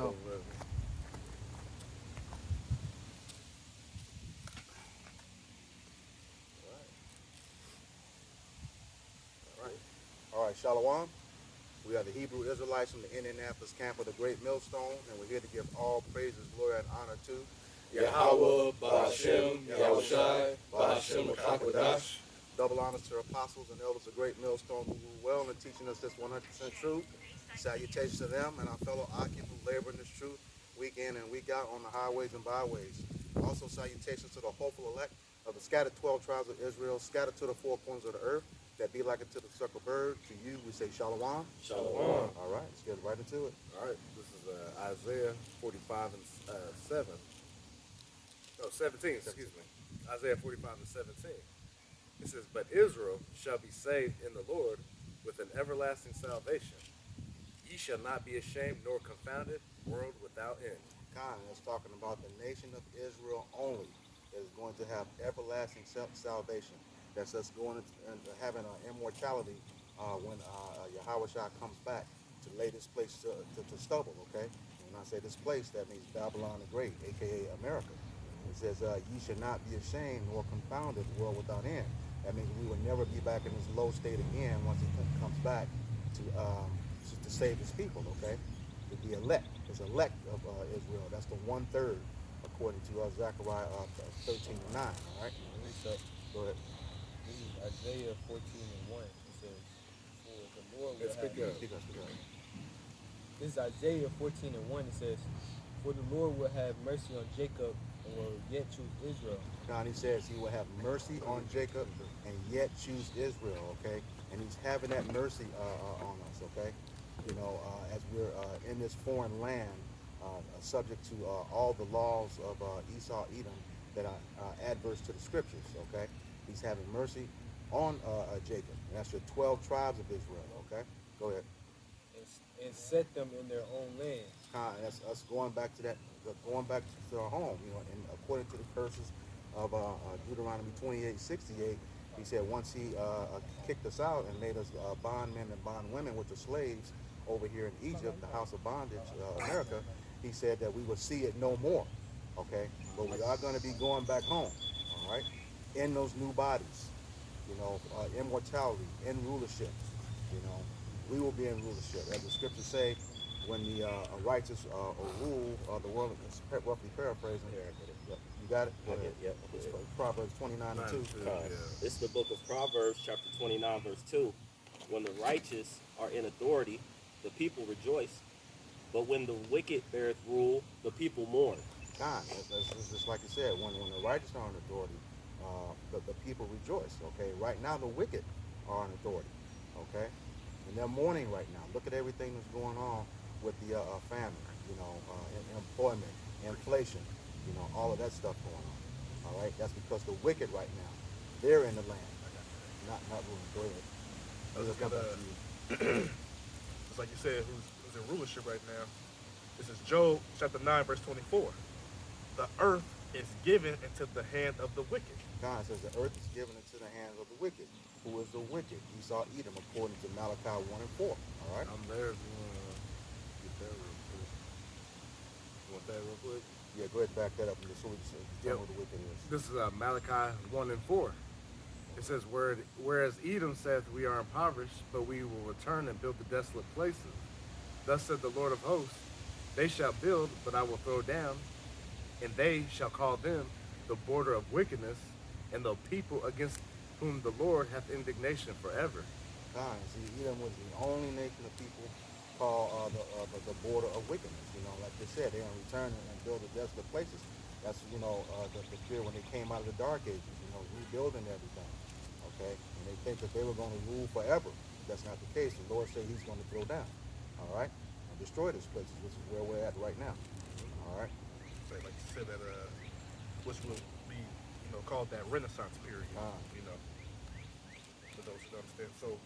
know. All right, Shalom. We are the Hebrew Israelites from the Indianapolis camp of the Great Millstone, and we're here to give all praises, glory, and honor to Yahweh, Bahashem, Yahushai, Bahashem, Makakwadash. double honors to apostles and elders of Great Millstone who rule well in teaching us this 100% truth. Salutations to them and our fellow occupants who labor in this truth week in and week out on the highways and byways. Also salutations to the hopeful elect of the scattered 12 tribes of Israel, scattered to the four corners of the earth, that be like unto the circle bird. To you we say shalom. Shalom. All right, let's get right into it. All right, this is Isaiah 45 and 7. No, 17, excuse me. Isaiah 45 and 17. It says, "But Israel shall be saved in the Lord with an everlasting salvation. Ye shall not be ashamed nor confounded, world without end." Con is talking about the nation of Israel only is going to have everlasting salvation. That's us going and having an immortality when Yahweh Shah comes back to lay this place to stubble, okay? When I say this place, that means Babylon the Great, a.k.a. America. It says, ye should not be ashamed nor confounded, world without end. That means we will never be back in this low state again once he comes back to save his people, okay? To be elect, is elect of Israel. That's the 1/3, according to Zechariah 13 and 9, all right? Go ahead. This is Isaiah 14 and 1. It says, "For the Lord will have." Speak up. This is Isaiah 14 and 1. It says, "For the Lord will have mercy on Jacob and will yet choose Israel." God, he says he will have mercy on Jacob and yet choose Israel, okay? And he's having that mercy on us, okay? You know, as we're in this foreign land, subject to all the laws of Esau, Edom that are adverse to the scriptures, okay? He's having mercy on Jacob. And that's the 12 tribes of Israel, okay? Go ahead. And set them in their own land. That's us going back to our home, you know, and according to the curses of Deuteronomy 28:68, he said once he kicked us out and made us bondmen and bondwomen, which are slaves over here in Egypt, the house of bondage, America, he said that we would see it no more, okay? But we are going to be going back home, all right, in those new bodies, you know, immortality, in rulership, you know. We will be in rulership. As the scriptures say, when the righteous rule the world, is roughly paraphrasing. You got it? Go ahead. Yep. It's Proverbs 29 and 2. It's the book of Proverbs, chapter 29, verse 2. When the righteous are in authority, the people rejoice. But when the wicked beareth rule, the people mourn. God, that's just like you said, when the righteous are in authority, the people rejoice, okay? Right now, the wicked are in authority, okay? And they're mourning right now. Look at everything that's going on with the famine, you know, employment, inflation, you know, all of that stuff going on, all right? That's because the wicked right now, they're in the land, not ruling. Go ahead. Just like you said, who's in rulership right now. This is Job chapter 9, verse 24. "The earth is given into the hand of the wicked." God says the earth is given into the hands of the wicked. Who is the wicked? Esau, Edom, according to Malachi 1 and 4. All right? I'm there if you want to get that real quick. You want that real quick? Yeah, go ahead and back that up and just so we can tell who the wicked is. This is Malachi 1 and 4. It says, "Whereas Edom saith, we are impoverished, but we will return and build the desolate places. Thus said the Lord of hosts, they shall build, but I will throw down, and they shall call them the border of wickedness, and the people against whom the Lord hath indignation forever." God, see, Edom was the only nation of people called the border of wickedness. You know, like they said, they're going to return and build the desolate places. That's, you know, the fear when they came out of the dark ages, you know, rebuilding everything, okay? And they think that they were going to rule forever. That's not the case. The Lord said he's going to throw down, all right? And destroy these places, which is where we're at right now, all right? So like you said, that which will be, you know, called that Renaissance period, you know, for those who don't understand. So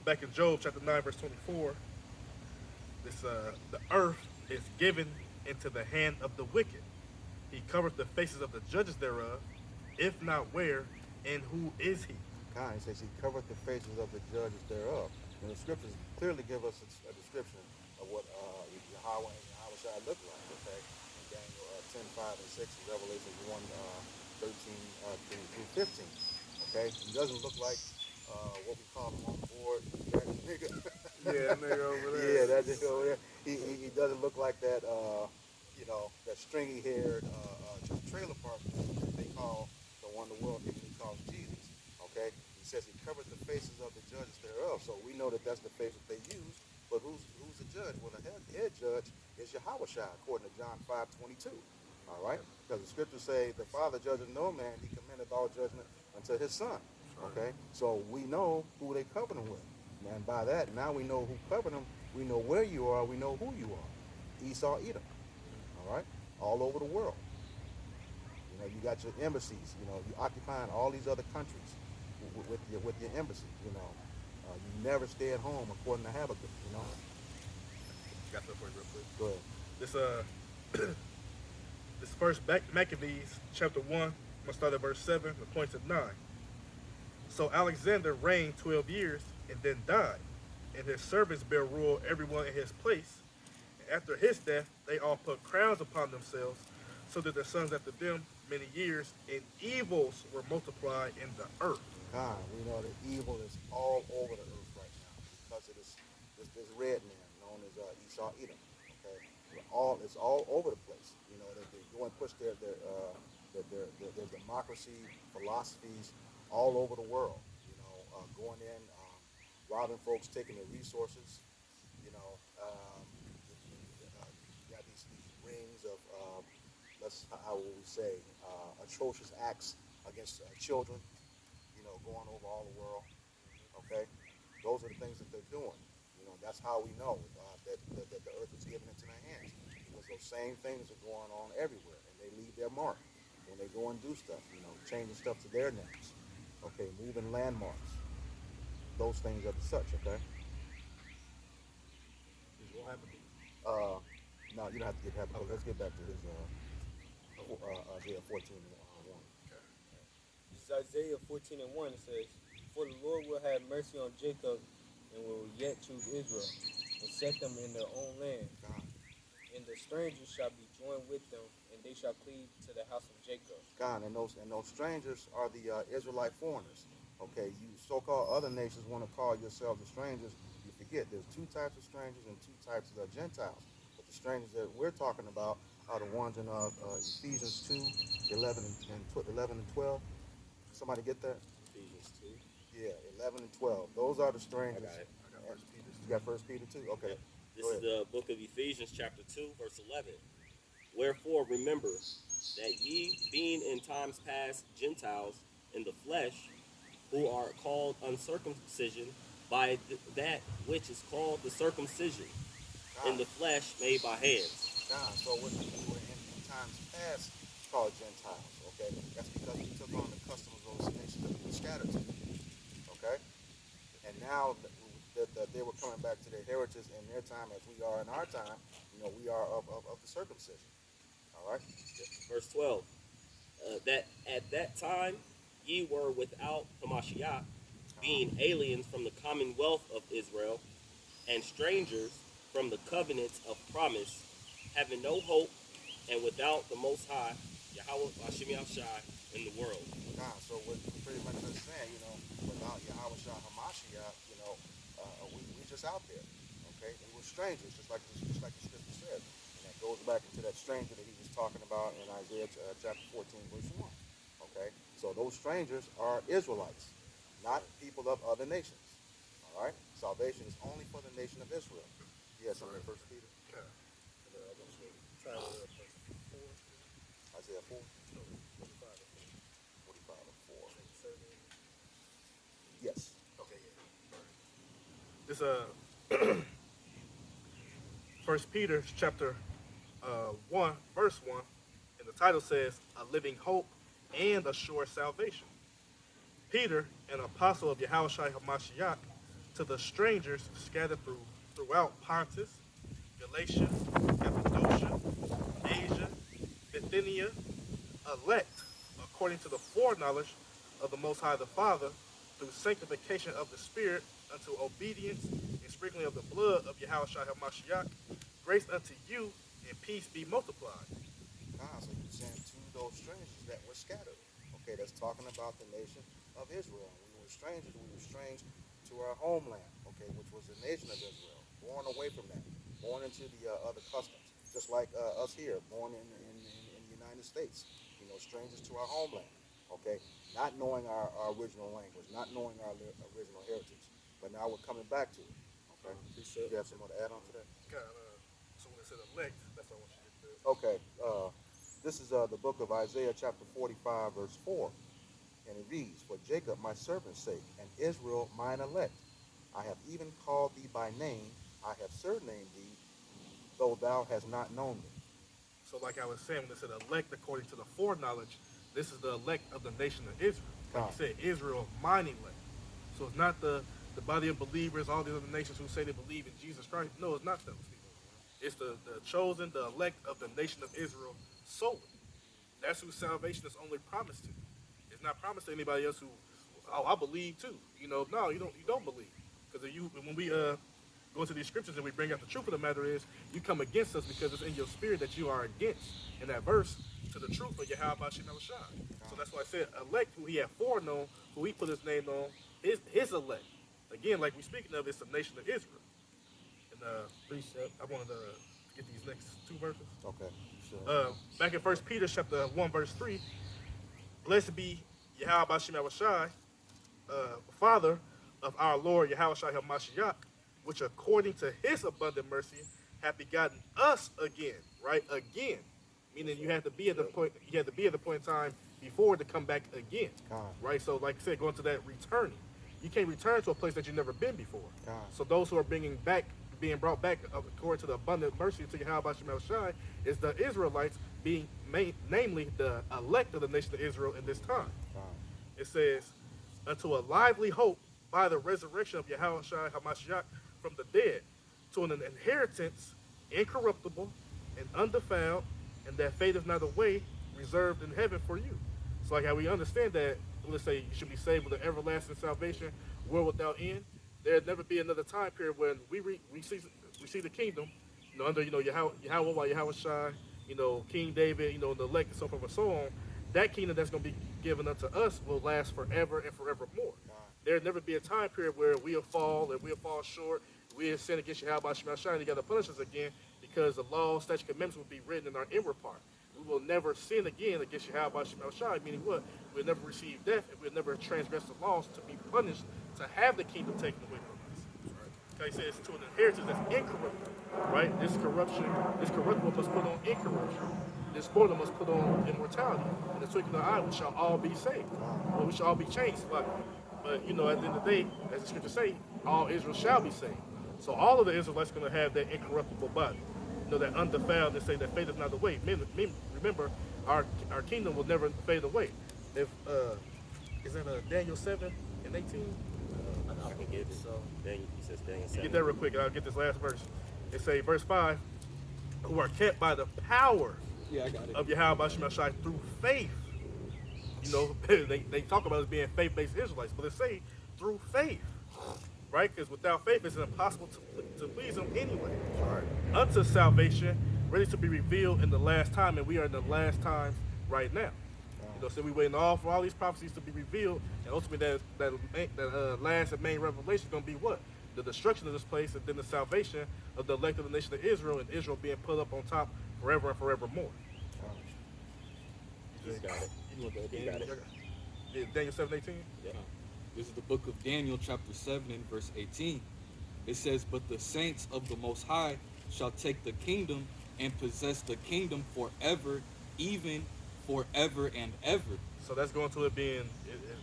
back in Job chapter 9, verse 24, this the earth is given into the hand of the wicked. He covereth the faces of the judges thereof. If not, where and who is he? God, he says he covered the faces of the judges thereof. And the scriptures clearly give us a description of what Yahweh and Yahweh Shai look like, okay? In Daniel 10, 5, and 6, and Revelation 1, 13 through 15, okay? He doesn't look like what we call him on board, that nigga. Yeah, nigga over there. Yeah, that nigga over there. He doesn't look like that, that stringy-haired trailer park that they call the one the world he calls Jesus, okay? He says he covered the faces of the judges thereof, so we know that that's the face that they use. But who's the judge? Well, the head judge is Yahushua, according to John 5:22. All right? Because the scriptures say, the Father judges no man, he commendeth all judgment unto his Son. Okay? So we know who they covered him with. And by that, now we know who covered him. We know where you are. We know who you are. Esau, Edom. All right? All over the world. You know, you got your embassies. You know, you occupying all these other countries with your embassies. You know, you never stay at home, according to Habakkuk. You know. Got that for you real quick. Go ahead. This this first Maccabees chapter 1, I'm gonna start at verse 7, the points at 9. So Alexander reigned 12 years and then died, and his servants bare rule everyone in his place. And after his death, they all put crowns upon themselves, so that their sons after them many years, and evils were multiplied in the earth. God, we know that evil is all over the earth right now because of this red man known as Esau Edom. Okay, it's all over the place. You know, they go and push their democracy philosophies all over the world. You know, going in, robbing folks, taking their resources. You know, you got these rings of how will we say atrocious acts against children. You know, going over all the world. Okay, those are the things that they're doing. You know, that's how we know that the earth is given into their hands, because those same things are going on everywhere, and they leave their mark when they go and do stuff. You know, changing stuff to their names. Okay, moving landmarks. Those things are the such. Okay. Is what happened? No, you don't have to get happy. Okay. Let's get back to his Isaiah 14:1. This is Isaiah 14:1. It says, "For the Lord will have mercy on Jacob, and will yet choose Israel, and set them in their own land. God. And the strangers shall be joined with them, and they shall cleave to the house of Jacob." God, and those strangers are the Israelite foreigners. Okay, you so-called other nations want to call yourselves the strangers. You forget there's two types of strangers and two types of Gentiles. But the strangers that we're talking about are the ones in Ephesians 2:11 and 12. Somebody get that? Ephesians 2. Yeah, 11 and 12. Those are the strangers. I got it. I got First Peter. You got 1 Peter 2? Okay. This Go is ahead. the book of Ephesians, chapter 2, verse 11. "Wherefore remember that ye, being in times past Gentiles in the flesh, who are called uncircumcision by that which is called the circumcision in the flesh made by hands." God, so when we were in times past called Gentiles, okay, that's because we took on the customs of those nations that we were scattered to, okay? And now that they were coming back to their heritage in their time as we are in our time, you know, we are of the circumcision, all right? Verse 12. That at that time ye were without Hamashiach, being aliens from the commonwealth of Israel, and strangers from the covenants of promise, having no hope, and without the Most High, Yahweh Hashem Shai, in the world. God, so what pretty much just saying, you know, without Yahweh Shah Hamashiach, you know, we just out there, okay? And we're strangers, just like the scripture said. And that goes back into that stranger that he was talking about in Isaiah chapter 14, verse 1, okay? So those strangers are Israelites, not people of other nations, all right? Salvation is only for the nation of Israel. Yes, something in 1 Peter, Okay. Try Isaiah 4. Isaiah 4, 45. 45 and 4. Yes. Okay, yeah. This First Peter chapter 1, verse 1, and the title says, "A living hope and a sure salvation." Peter, an apostle of Yahushua HaMashiach, to the strangers scattered throughout Pontus, Galatia, Cappadocia, Asia, Bithynia, elect according to the foreknowledge of the Most High the Father, through sanctification of the Spirit unto obedience and sprinkling of the blood of Yahushua HaMashiach, grace unto you and peace be multiplied. So you sent to those strangers that were scattered. Okay, that's talking about the nation of Israel. We were strangers. We were strange to our homeland. Okay, which was the nation of Israel, born away from that, born into the other customs, just like us here, born in the United States. You know, strangers to our homeland. Okay, not knowing our original language, not knowing our original heritage, but now we're coming back to it. Okay, you have some more to add on to that? So when it said elect, that's what I want you to do. Okay, this is the book of Isaiah chapter 45 verse 4, and it reads, "For Jacob my servant's sake, and Israel mine elect, I have even called thee by name, I have surnamed thee, though thou hast not known me." So like I was saying, when it said elect according to the foreknowledge, this is the elect of the nation of Israel. Like you said, Israel, mine elect. So it's not the body of believers, all the other nations who say they believe in Jesus Christ. No, it's not those people. It's the chosen, the elect of the nation of Israel solely. That's who salvation is only promised to. It's not promised to anybody else who, oh, I believe too. You know, no, you don't believe. Because when we go into these scriptures and we bring out the truth of the matter is, you come against us because it's in your spirit that you are against, in that verse, to the truth of Yahweh Shem Shai. So that's why I said elect, who he had foreknown, who he put his name on, his elect. Again, like we're speaking of, it's the nation of Israel. And Precept. I wanted to get these next two verses. Okay, sure. Back in 1 Peter chapter 1, verse 3, blessed be Yahweh Shem Shai, Father of our Lord Yahweh Shai HaMashiach, which according to his abundant mercy hath begotten us again, right? Again. Meaning you have to be at the point in time before to come back again. Right? So like I said, going to that returning. You can't return to a place that you've never been before. So those who are being brought back according to the abundant mercy to Yahweh Shem Shai is the Israelites, being namely the elect of the nation of Israel in this time. It says, unto a lively hope by the resurrection of Yahweh Shai HaMashiach from the dead, to an inheritance incorruptible and undefiled, and that fadeth not away, reserved in heaven for you. So like how we understand that, let's say you should be saved with an everlasting salvation, world without end. There'd never be another time period when we see the kingdom, under Yahweh Shai, King David, the elect, and so forth and so on. That kingdom that's going to be given unto us will last forever and forevermore. There'd never be a time period where we'll fall short, we'll sin against Yahweh Shem Shai, and he got to punish us again, because the law, statute, commandments will be written in our inward part. We will never sin again against Yahweh Shem Shai, meaning what? We'll never receive death, and we'll never transgress the laws to be punished, to have the kingdom taken away from us. Right? He says, to an inheritance that's incorruptible, right? This corruptible must put on incorruption. This mortal must put on immortality. In the twinkling of an eye, we shall all be saved. Well, we shall all be changed. But at the end of the day, as the scriptures say, all Israel shall be saved. So all of the Israelites are going to have that incorruptible body. That undefiled, and say that fadeth not away. Remember, our kingdom will never fade away. If is that Daniel 7 and 18? I can get it. So Daniel, he says Daniel 7. Get that real quick, and I'll get this last verse. It say verse 5, who are kept by the power of Yahweh Shem Shai through faith. They talk about us being faith-based Israelites, but they say through faith. Right? Because without faith, it's impossible to please him anyway. Right. Unto salvation, ready to be revealed in the last time, and we are in the last times right now. So we waiting for all these prophecies to be revealed, and ultimately that last and main revelation is going to be what? The destruction of this place, and then the salvation of the elect of the nation of Israel, and Israel being put up on top forever and forevermore. He's got it. He got it. Daniel 7:18? Yeah. This is the book of Daniel, chapter 7, and verse 18. It says, but the saints of the Most High shall take the kingdom and possess the kingdom forever, even forever and ever. So that's going to it being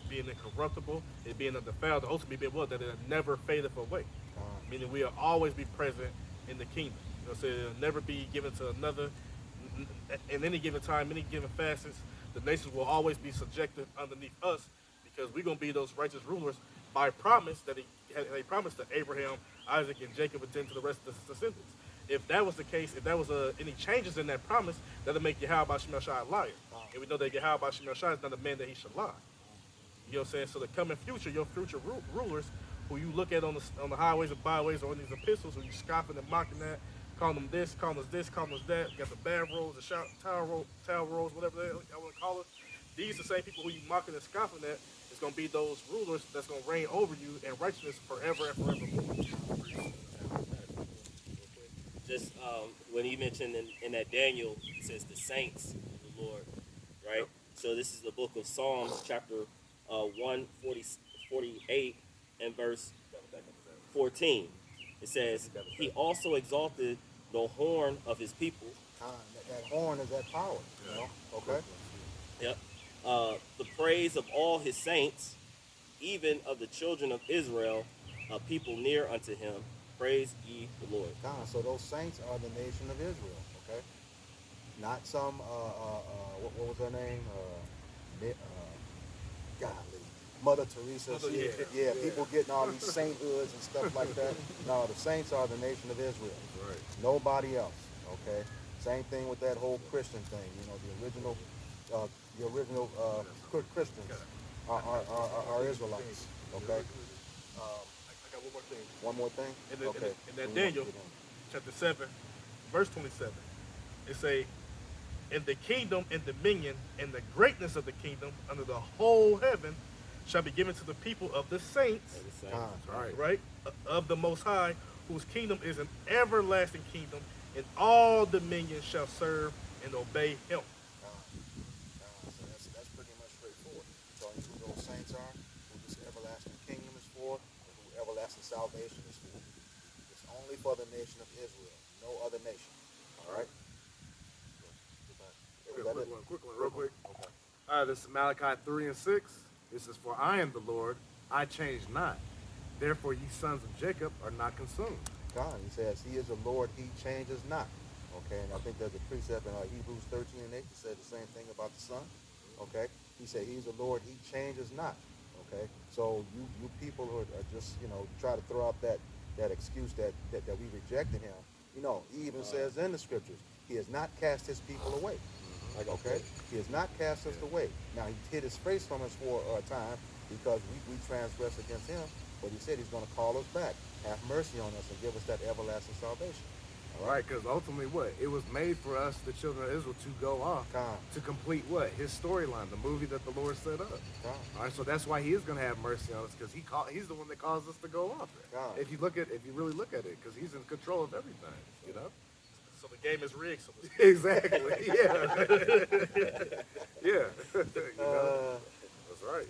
incorruptible, it being undefiled, ultimately being what? That it never fadeth away. Meaning we'll always be present in the kingdom. So it'll never be given to another. In any given time, any given facets, the nations will always be subjected underneath us, because we're going to be those righteous rulers by promise that he promised to Abraham, Isaac, and Jacob, and then to the rest of the descendants. If that was the case, if there was any changes in that promise, that'll make Yahweh Shem Shai a liar. And we know that Yahweh Shem Shai is not a man that he should lie. You know what I'm saying? So the coming future, your future rulers, who you look at on the highways and byways or in these epistles, who you scoffing and mocking at, calling them this, calling us this, calling us that. Got the bad rolls, the towel rolls, whatever y'all want to call it. These the same people who you mocking and scoffing at. It's gonna be those rulers that's gonna reign over you in righteousness forever and forevermore. Just when he mentioned in that Daniel, it says the saints of the Lord, right? Yep. So this is the book of Psalms, chapter 148 and verse 14. It says, he also exalted the horn of his people. That horn is that power, you know? Okay? Yep. The praise of all his saints, even of the children of Israel, a people near unto him. Praise ye the Lord. God, so those saints are the nation of Israel, okay? Not some, what was her name? Golly, Mother Teresa. Yeah, people getting all these sainthoods and stuff like that. No, the saints are the nation of Israel. Right. Nobody else, okay? Same thing with that whole Christian thing. You know, the original Christians are Israelites, okay? I got one more thing. One more thing? Okay. In that Daniel, chapter 7, verse 27, it say, and the kingdom and dominion and the greatness of the kingdom under the whole heaven shall be given to the people of the saints, Right. right, of the Most High, whose kingdom is an everlasting kingdom, and all dominions shall serve and obey him. So that's pretty much straightforward. Telling you who those saints are, who this everlasting kingdom is for, and who everlasting salvation is for. It's only for the nation of Israel, no other nation. All right? Quick one, real quick. Okay. All right, this is Malachi 3 and 6. It says, for I am the Lord, I change not. Therefore, ye sons of Jacob are not consumed. God, he says, he is the Lord, he changes not. Okay, and I think there's a precept in Hebrews 13 and 8 that said the same thing about the Son. Okay, he said he's the Lord, he changes not. Okay, so you people who are just, you know, try to throw out that excuse that we rejected him. You know, he even says in the scriptures, he has not cast his people away. Okay, he has not cast us away. Now he hid his face from us for a time because we transgressed against him. But he said he's going to call us back, have mercy on us, and give us that everlasting salvation. All right, because ultimately what? It was made for us, the children of Israel, to go off, God. to complete what? His storyline, the movie that the Lord set up. God. All right, so that's why he is going to have mercy on us, because he's the one that caused us to go off. God. If you really look at it, because he's in control of everything, you know? So the game is rigged. So Exactly, yeah. Yeah, you know? That's right.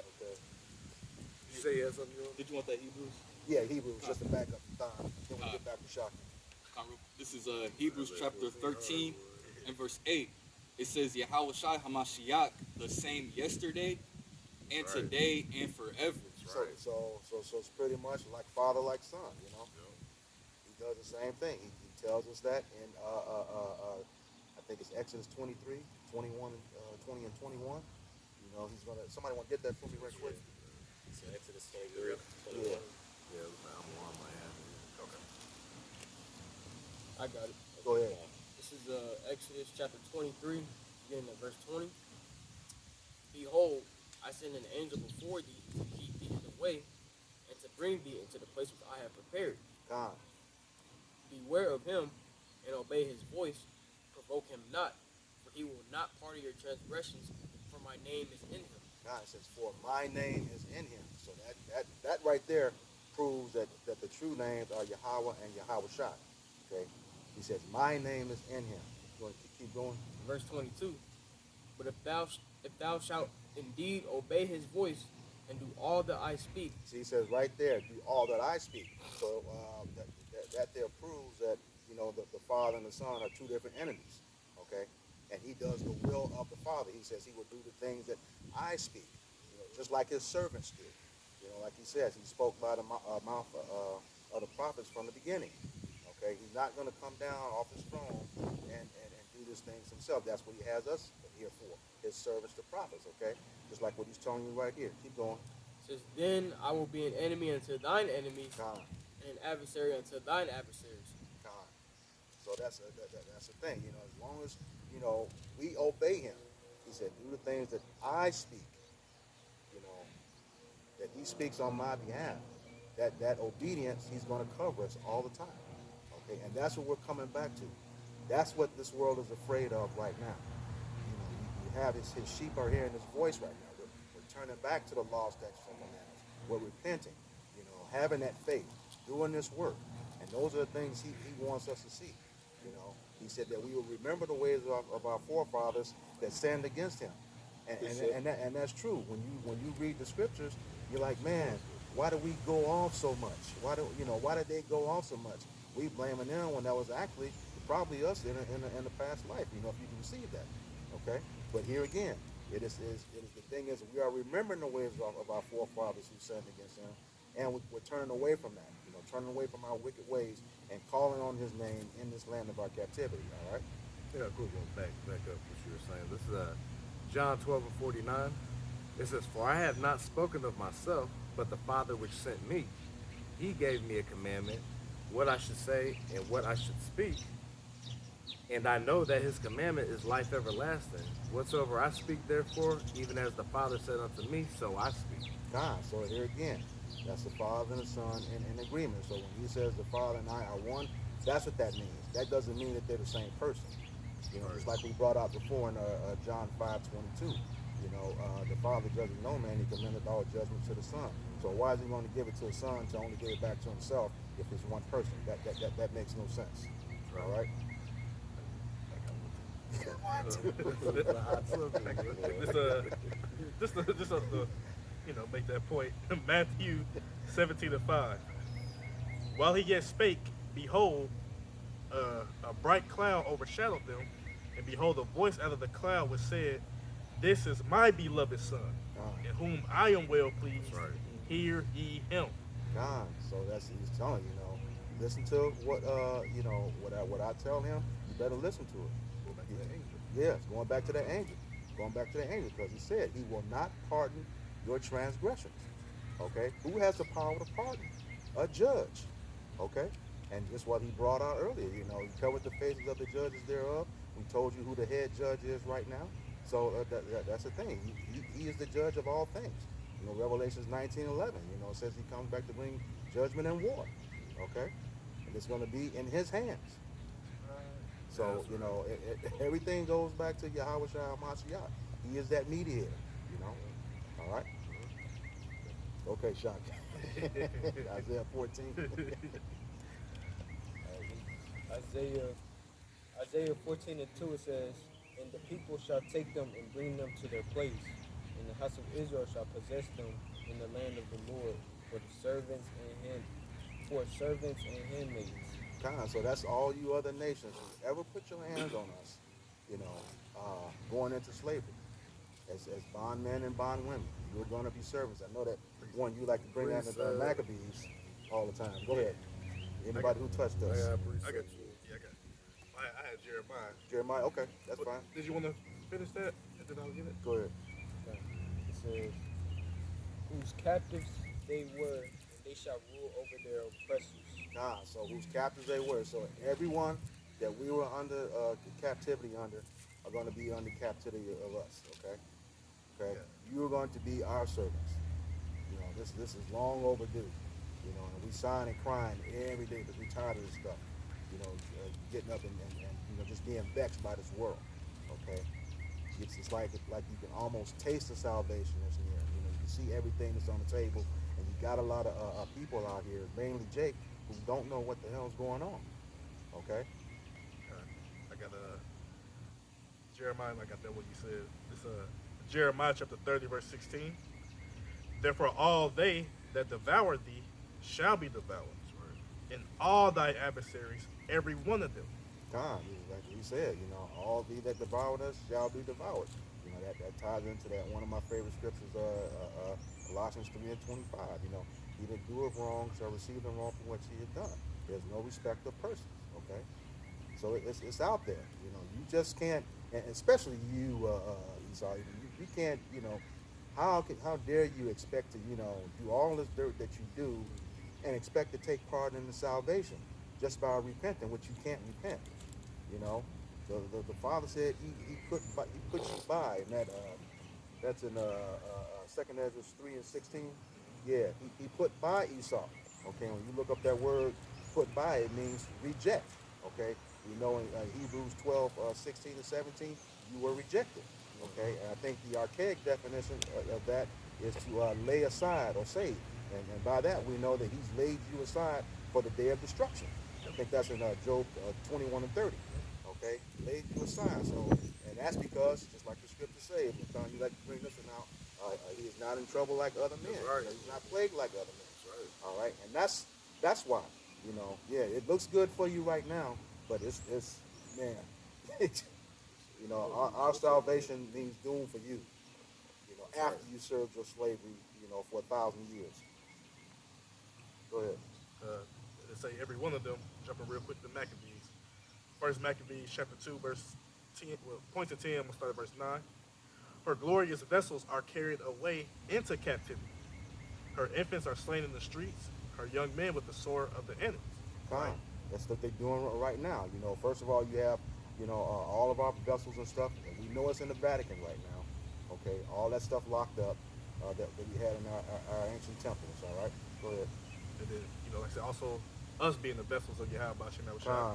Okay. You say you had something you want? Did you want that Hebrews? Yeah, Hebrews, just to back up the time. Then we get back to shocking. This is Hebrews chapter 13 and verse 8. It says, Yahushua HaMashiach, the same yesterday and Right. today and forever. So it's pretty much like father, like son, you know? He does the same thing. He tells us that in, I think it's Exodus 23, 21, 20 and 21. You know, he's going to, somebody want to get that for me right quick? So Exodus 23, 21. Yeah, I'm on my hand. Okay. I got it. Go ahead. This is Exodus chapter 23, beginning at verse 20. Behold, I send an angel before thee to keep thee in the way and to bring thee into the place which I have prepared. God. Beware of him and obey his voice. Provoke him not, for he will not pardon your transgressions, for my name is in him. God says, for my name is in him. So that right there proves that the true names are Yahweh and Yahushua. Okay? He says, my name is in him. You want to keep going? Verse 22. But if thou shalt indeed obey his voice and do all that I speak. See, he says right there, do all that I speak. So that there proves that, you know, the Father and the Son are two different entities. Okay? And he does the will of the Father. He says he will do the things that I speak. You know, just like his servants did. You know, like he says, he spoke by the mouth of the prophets from the beginning. Okay? He's not going to come down off his throne and do these things himself. That's what he has us here for. His servants, the prophets, okay? Just like what he's telling you right here. Keep going. It says, then I will be an enemy unto thine enemies, God. and an adversary unto thine adversaries. God. So that's the thing, you know, as long as, you know, we obey him. He said, do the things that I speak, you know, that he speaks on my behalf. That obedience, he's going to cover us all the time. Okay, and that's what we're coming back to. That's what this world is afraid of right now. You have his sheep are hearing his voice right now. We're turning back to the law, statutes, and commandments. We're repenting, having that faith, doing this work. And those are the things he wants us to see. He said that we will remember the ways of our forefathers that sinned against him. And that's true. When you read the scriptures, you're like, man, why do we go off so much? Why did they go off so much? We blaming them when that was actually probably us in the past life, if you can receive that. Okay? But here again, it is the thing is we are remembering the ways of our forefathers who sinned against him, and we're turning away from that, turning away from our wicked ways and calling on his name in this land of our captivity, all right? Yeah, quick one, back up what you were saying. This is John 12:49. It says, "For I have not spoken of myself, but the Father which sent me. He gave me a commandment, what I should say and what I should speak. And I know that his commandment is life everlasting. Whatsoever I speak, therefore, even as the Father said unto me, so I speak." God, so here again, that's the Father and the Son in agreement. So when he says the Father and I are one, that's what that means. That doesn't mean that they're the same person. Just like we brought out before in John 5:22. The Father judges no man, he commendeth all judgment to the Son. So why is he going to give it to the Son to only give it back to himself if it's one person? That makes no sense. All right? Just to make that point. Matthew 17:5. While he yet spake, behold, a bright cloud overshadowed them, and behold, a voice out of the cloud which said, "This is my beloved Son, in whom I am well pleased. Right. Hear ye him." God, so he's telling listen to what what I tell him. You better listen to it. Go back to the angel. Yes, going back to the angel. Going back to the angel, because he said he will not pardon your transgressions. Okay? Who has the power to pardon? A judge. Okay? And just what he brought out earlier, he covered the faces of the judges thereof. We told you who the head judge is right now. So that's the thing. He is the judge of all things. Revelations 19:11, it says he comes back to bring judgment and war. Okay? And it's going to be in his hands. So, everything goes back to Yahweh Shai Mashiach. He is that mediator, All right? Okay, Shaq. Isaiah 14. Isaiah 14:2, it says, "And the people shall take them and bring them to their place, and the house of Israel shall possess them in the land of the Lord for servants and handmaids." So that's all you other nations who ever put your hands on us, going into slavery as bondmen and bondwomen. You're going to be servants. I know that one you like to bring out the Maccabees all the time. Go ahead. Anybody who touched us. I got you. Yeah, I had Jeremiah. Jeremiah, okay, that's fine. Did you want to finish that, and then I'll get it? Go ahead. It says, "Whose captives they were, and they shall rule over their oppressors." So whose captives they were. So everyone that we were under captivity under are going to be under captivity of us. Okay. Yeah. You are going to be our servants. This is long overdue. And we sign and crying every day because we're tired of this stuff. Getting up and just being vexed by this world. Okay. It's like you can almost taste the salvation that's near. You can see everything that's on the table, and you got a lot of people out here, mainly Jake, who don't know what the hell's going on. Okay. I got Jeremiah. I got that what you said. It's Jeremiah chapter 30 verse 16. "Therefore all they that devour thee shall be devoured, and all thy adversaries, every one of them." God, like he said, all thee that devoured us shall be devoured. That ties into that one of my favorite scriptures, Colossians 3:25. He that doeth wrong shall receive the wrong for what he has done. There's no respect of persons. Okay, so it's out there. You just can't, and especially you, Esau. You can't. How dare you expect to do all this dirt that you do, and expect to take part in the salvation just by repenting, which you can't repent. The Father said he put you by, and that's in 2 Ezra 3:16. Yeah, he put by Esau. Okay, when you look up that word put by it means reject. Okay, we know in Hebrews 12, 16 to 17, you were rejected. Okay, and I think the archaic definition of that is to lay aside or save. And by that, we know that he's laid you aside for the day of destruction. I think that's in Job 21 and 30. Okay, laid you aside. So, and that's because, just like the scripture says, you like to bring this one out, he is not in trouble like other men. That's right. He's not plagued like other men. That's right. All right, and that's why, you know, yeah, it looks good for you right now, but it's man, you know, our salvation means doom for you. You know, after you served your slavery, you know, for 1,000 years. Go ahead. Let's say every one of them. Jumping real quick to Maccabees. First Maccabees chapter 2 verse 10. Well, point to 10. I'm gonna start at verse 9. Her glorious vessels are carried away into captivity. Her infants are slain in the streets. Her young men with the sword of the enemies. Fine. That's what they're doing right now. You know, first of all, you have, you know, all of our vessels and stuff. And we know it's in the Vatican right now. Okay, all that stuff locked up that we had in our ancient temples. All right, go ahead. And then, you know, like I said, also us being the vessels of Yahweh Shem Shai.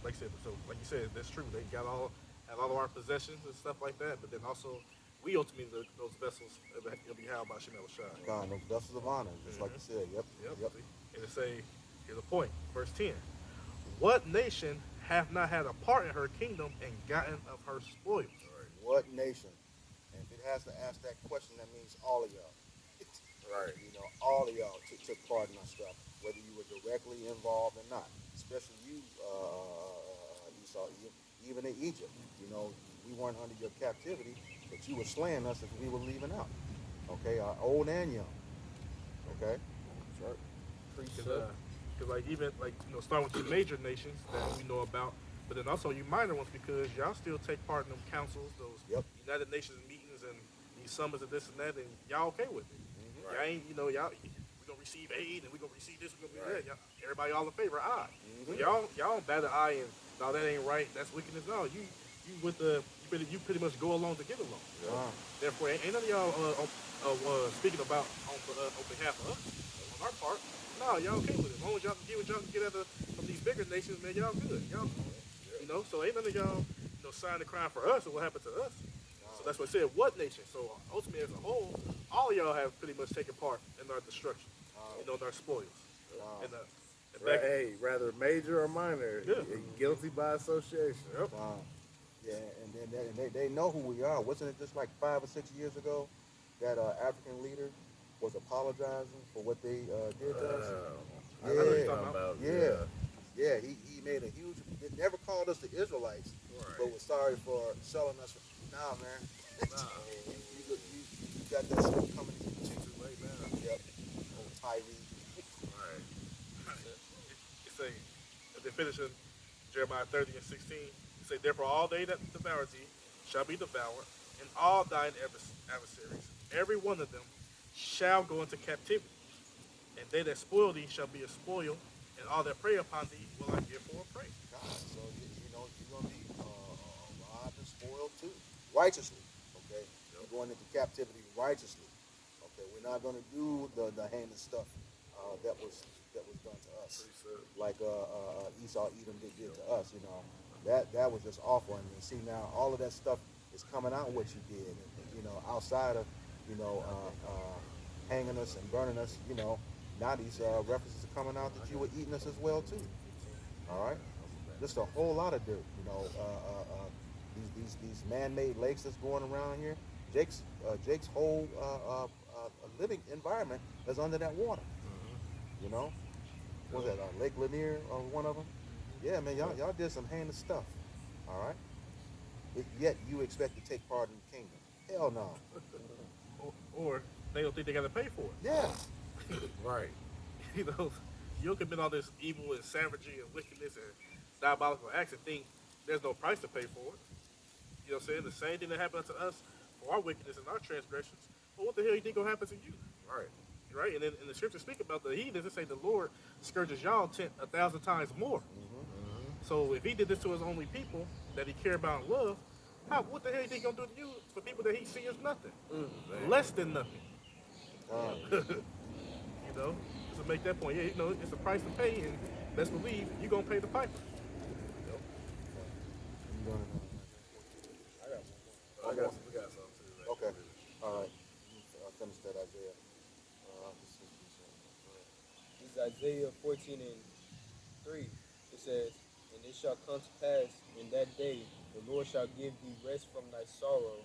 Like I said, so like you said, that's true. They got all of our possessions and stuff like that. But then also, we ultimately those vessels of Yahweh Shem Shai. God, those vessels of honor, just like you said. Yep. And it say, here's a point, verse 10. What nation hath not had a part in her kingdom and gotten of her spoils? What nation? And if it has to ask that question, that means all of y'all. Right. You know, all of y'all took part in our stuff, whether you were directly involved or not. Especially you, Esau, even in Egypt. You know, we weren't under your captivity, but you were slaying us as we were leaving out. Okay, old and young. Okay. That's right. Because like even like, you know, starting with the major nations that we know about, but then also you minor ones, because y'all still take part in them councils, those United Nations meetings and these summits and this and that, and y'all okay with it. Right. Y'all ain't, you know, we gonna receive aid and we gonna receive this, we gonna do that. Y'all, everybody all in favor, aye. So y'all don't bat an eye and no, that ain't right, that's wickedness. No, you pretty much go along to get along. Therefore, ain't none of y'all speaking about on behalf of us, on our part. No, y'all okay with it. As long as y'all can get what y'all can get from these bigger nations, man, y'all good. Y'all, you know, so ain't none of y'all, you know, sign the crime for us or what happened to us. So that's what I said, what nation? So ultimately, as a whole, all of y'all have pretty much taken part in our destruction, you know, in our spoils. And Hey, rather major or minor, guilty by association. Yep. Yeah, and they know who we are. Wasn't it just like 5 or 6 years ago that African leader was apologizing for what they did to us? I know what you're talking about. Yeah. He made a huge. They never called us the Israelites, but was sorry for selling us. Nah, man. You got that stuff coming to you too late now. Yep. Old Tyree. It say, they finish in Jeremiah 30 and 16. It say, therefore all they that devour thee shall be devoured, and all thine adversaries, every one of them, shall go into captivity. And they that spoil thee shall be a spoil, and all that prey upon thee will I give for a prey. God, so you know you're gonna be robbed and spoiled too, righteously. Okay, you're going into captivity righteously. Okay, we're not gonna do the heinous stuff that was done to us, like Esau Edom did to us. You know, that was just awful. And you see now all of that stuff is coming out what you did, and you know, outside of hanging us and burning us. You know, now these references are coming out that you were eating us as well too. All right, just a whole lot of dirt. You know, these man-made lakes that's going around here. Jake's whole living environment is under that water. You know, what was that Lake Lanier or one of them? Yeah, man, y'all did some heinous stuff. All right, yet you expect to take part in the kingdom? Hell no. Or they don't think they got to pay for it. Yeah. Right. You know, you don't commit all this evil and savagery and wickedness and diabolical acts and think there's no price to pay for it. You know what I'm saying? The same thing that happened to us for our wickedness and our transgressions. But what the hell you think gonna happen to you? Right. Right? And then in the scripture speak about the heathens, it say the Lord scourges y'all 1,000 times more. So if he did this to his only people that he cared about and loved, what the hell you think he gonna do to you for people that he sees as nothing? Less than nothing. You know? Just to make that point, yeah, you know, it's a price to pay, and best believe you're gonna pay the piper. You gonna, I got we got something too. Right? okay. All right. Finish that, Isaiah. This is Isaiah 14:3. It says, "And it shall come to pass in that day, the Lord shall give thee rest from thy sorrow,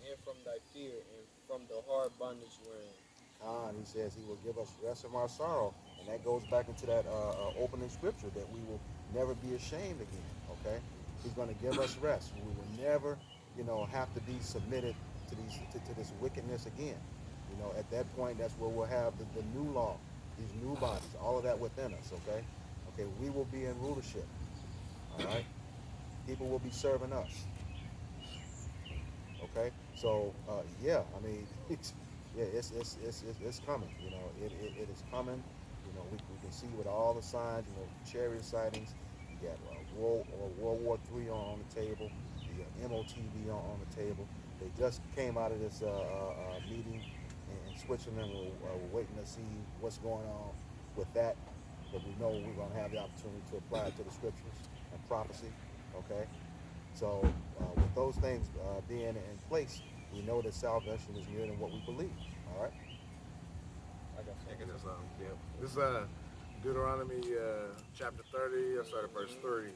and from thy fear, and from the hard bondage wherein." He says he will give us rest from our sorrow. And that goes back into that opening scripture that we will never be ashamed again, okay? He's going to give us rest. We will never, have to be submitted to this wickedness again. At that point, that's where we'll have the new law, these new bodies, all of that within us, okay? Okay, we will be in rulership, all right? People will be serving us, okay? So, yeah, I mean, yeah, it's coming. It is coming. We can see with all the signs. Chariot sightings. You got World War III on the table. You got MOTV on the table. They just came out of this meeting in Switzerland. We're waiting to see what's going on with that. But we know we're going to have the opportunity to apply it to the scriptures and prophecy. Okay. So with those things being in place, we know that salvation is nearer than what we believe. All right. This is Deuteronomy chapter 30. I start at verse 3.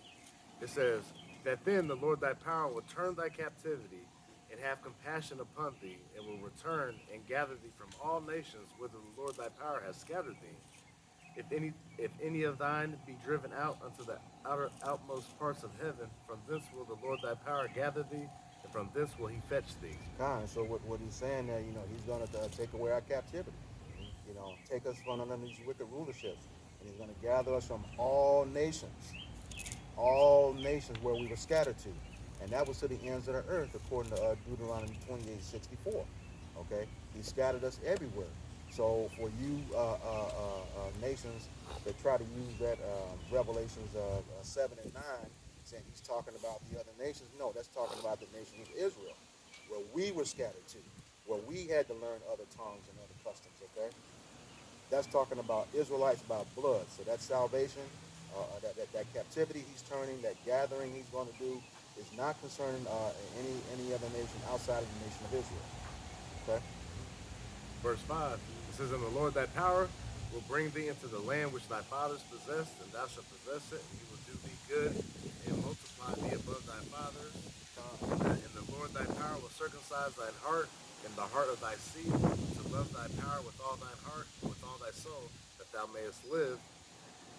It says, "That then the Lord thy power will turn thy captivity and have compassion upon thee, and will return and gather thee from all nations whither the Lord thy power has scattered thee. If any of thine be driven out unto the outmost parts of heaven, from thence will the Lord thy power gather thee, and from thence will he fetch thee." So what he's saying there, he's going to take away our captivity. Take us from under these wicked rulerships, and he's going to gather us from all nations where we were scattered to, and that was to the ends of the earth, according to Deuteronomy 28:64. Okay, he scattered us everywhere. So for you nations that try to use that Revelations 7 and 9, saying he's talking about the other nations, no, that's talking about the nation of Israel, where we were scattered to, where we had to learn other tongues and other customs. Okay. That's talking about Israelites by blood. So that salvation, that captivity he's turning, that gathering he's going to do, is not concerning any other nation outside of the nation of Israel. Okay? Verse 5, it says, "And the Lord thy power will bring thee into the land which thy fathers possessed, and thou shalt possess it, and he will do thee good, and multiply thee above thy fathers. And the Lord thy power will circumcise thine heart, and the heart of thy seed, to love thy power with all thine heart, and with all thy soul, that thou mayest live.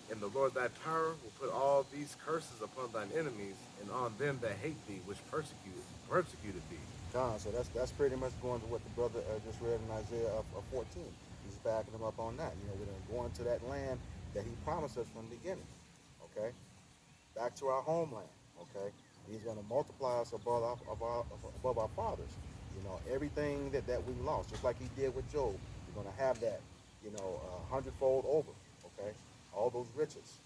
And the Lord thy power will put all these curses upon thine enemies, and on them that hate thee, which persecuted thee." So that's pretty much going to what the brother just read in Isaiah 14. He's backing him up on that. We're going to go into that land that he promised us from the beginning. Okay? Back to our homeland. Okay? He's going to multiply us above our fathers. Everything that we lost, just like he did with Job, we're going to have that, 100-fold over. Okay? All those riches.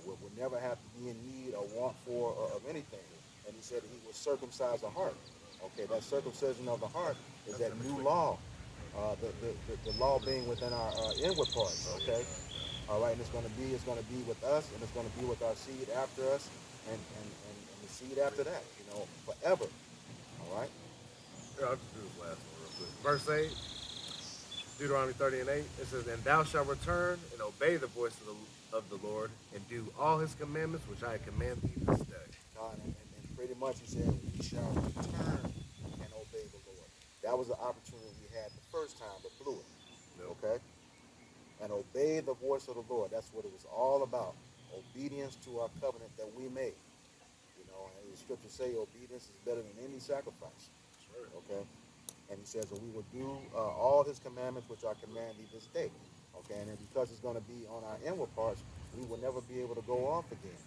We'll never have to be in need or want for of anything. And he said he will circumcise the heart. Okay, that circumcision of the heart is that new law. The law being within our inward parts. Okay, all right, and it's going to be with us, and it's going to be with our seed after us, and the seed after that. Forever. All right. Here, I'll just do this last one real quick. Verse 8, Deuteronomy 30 and 8, it says, "And thou shalt return and obey the voice of the Lord, and do all his commandments which I command thee this day." And pretty much he said, "We shall return and obey the Lord." That was the opportunity we had the first time, but blew it. Yep. Okay? And obey the voice of the Lord. That's what it was all about. Obedience to our covenant that we made. And the scriptures say obedience is better than any sacrifice. Sure. Okay? And he says that we will do all his commandments which I command thee this day. Okay? And then because it's going to be on our inward parts, we will never be able to go off again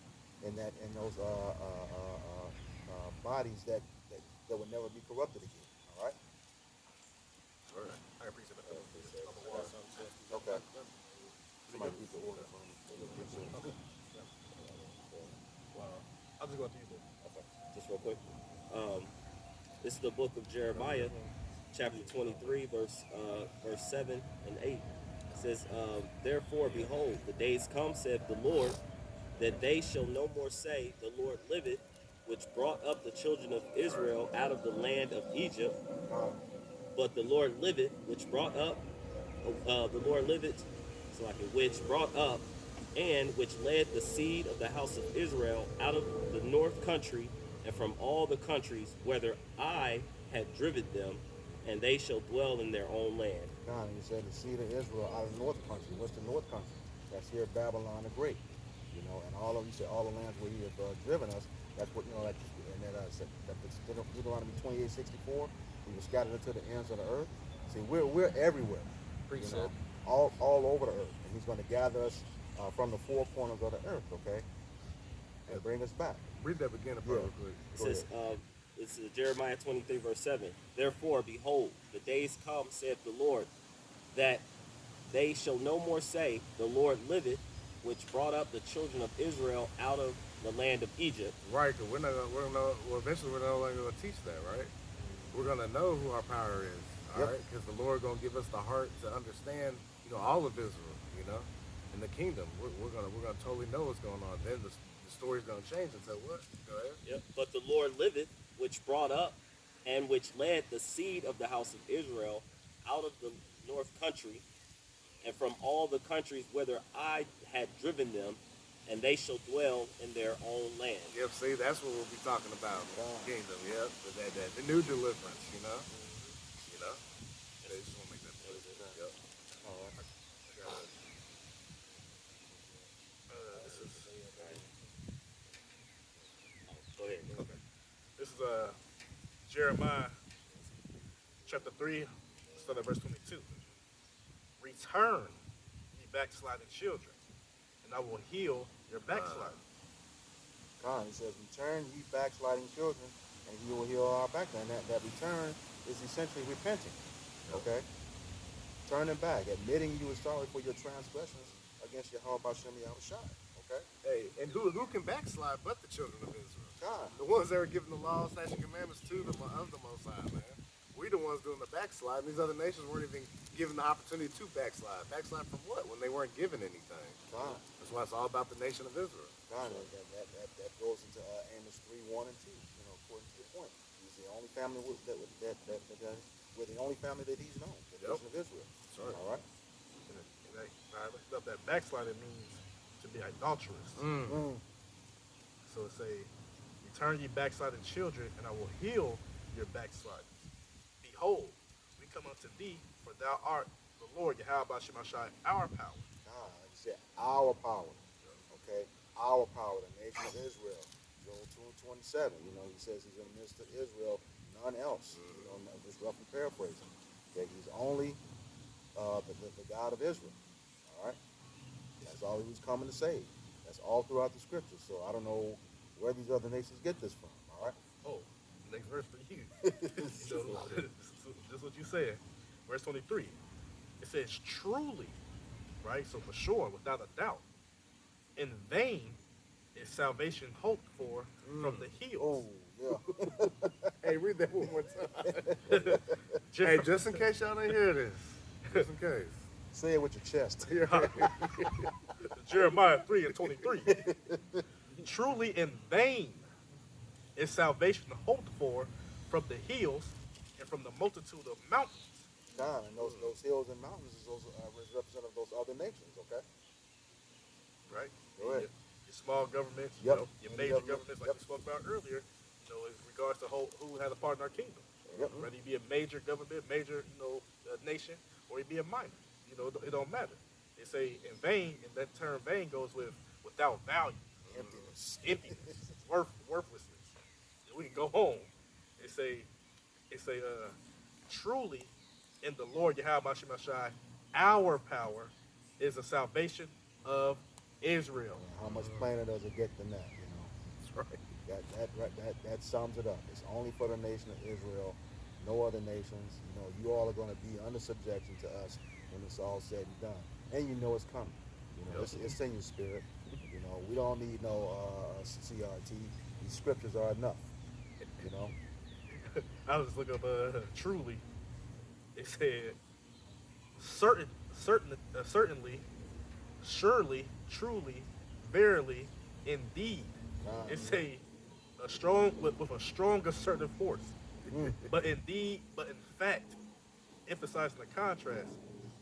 in those bodies that will never be corrupted again. All right? All right. I appreciate that. Okay. Somebody keep the order for me. Wow. I'll just go to you, bro. Just real quick. This is the book of Jeremiah, chapter 23, verse 7 and 8. It says, therefore, behold, the days come, saith the Lord, that they shall no more say, the Lord liveth, which brought up the children of Israel out of the land of Egypt, God, but the Lord liveth, which brought up, the Lord liveth, so like it, which brought up, and which led the seed of the house of Israel out of the north country, and from all the countries whither I had driven them, and they shall dwell in their own land. God, you said the seed of Israel out of the north country. What's the north country? That's here Babylon the Great. You know, and all of you said all the lands where he have driven us. That's what, you know, like, and then Deuteronomy 28:64. We were scattered into the ends of the earth. See, we're everywhere. You know, all over the earth, and he's going to gather us from the four corners of the earth. Okay, and bring us back. Read that beginning Yeah. part real quick. It says, this is Jeremiah 23, verse 7. Therefore, behold, the days come, saith the Lord, that they shall no more say, the Lord liveth, which brought up the children of Israel out of the land of Egypt. Right, because we're gonna, well, eventually we're no longer gonna teach that, right? We're gonna know who our power is, all Yep. right? Because the Lord gonna give us the heart to understand, you know, all of Israel, you know, in the kingdom. We're gonna totally know what's going on. Then the story's gonna change until what? Go ahead. Yep. But the Lord liveth, which brought up and which led the seed of the house of Israel out of the north country, and from all the countries whither I had driven them, and they shall dwell in their own land. Yep. See, that's what we'll be talking about. Wow. Kingdom. Yep. The new deliverance. You know. You know. They just want to make that point. Yep. All right. This is Go ahead. okay. This is Jeremiah chapter 3, start at verse 22. Return, ye backsliding children, and I will heal your backsliding. God, he says, return ye backsliding children, and he will heal our backsliding. That return is essentially repenting. Okay? Turning back, admitting you were sorry for your transgressions against Yahweh Bashem Yahushai. Okay? Hey, and who can backslide but the children of Israel? God. The ones that were given the law, statutes, and commandments to them of the Most High, man. We the ones doing the backslide. These other nations weren't even given the opportunity to backslide. Backslide from what? When they weren't given anything. God. That's why it's all about the nation of Israel. God, that goes into Amos 3:1 and 2. You know, according to your point, he's the only family we're the only family that he's known, the Yep. nation of Israel. That's right. All right. Now I looked up that backsliding means to be idolatrous. So it say, return ye backsliding children, and I will heal your backsliding. Behold, we come unto thee, for thou art the Lord, Yahweh Bashem Ashai, our power. God, like you said, our power. Okay? Our power, the nation of Israel. Joel 2:27. You know, he says he's in the midst of Israel, none else. You know, just roughly paraphrasing. Okay, he's only the God of Israel. All right? That's all he was coming to save. That's all throughout the scriptures. So I don't know where these other nations get this from. All right? Oh, next verse for you. So, this is what you said. Verse 23. It says, truly, right? So for sure, without a doubt, in vain is salvation hoped for from the hills. Oh, yeah. Hey, read that one more time. Hey, just in case y'all didn't hear this. Just in case. Say it with your chest. Jeremiah 3:23. Truly in vain is salvation hoped for from the hills and from the multitude of mountains. God, and those hills and mountains is those representative of those other nations, okay? Right? Go ahead. Your small governments, Yep. you know, your Any major government, governments, like yep. we spoke about earlier, you know, in regards to who has a part in our kingdom. Yep. Whether you be a major government, major, nation, or you be a minor, it don't matter. They say in vain, and that term vain goes with without value, emptiness, worthlessness. And we can go home. It say, truly in the Lord Yahweh Bashem Ashai, our power is the salvation of Israel. How much plainer does it get than that, you know? That's right. That sums it up. It's only for the nation of Israel, no other nations. You know, you all are going to be under subjection to us when it's all said and done. And you know it's coming. You know, Yep. it's in your spirit. You know, we don't need no CRT. These scriptures are enough. You know? I was just looking up truly. It said certainly, surely, truly, verily, indeed. It's a strong with a strong assertive force. But indeed, but in fact, emphasizing the contrast.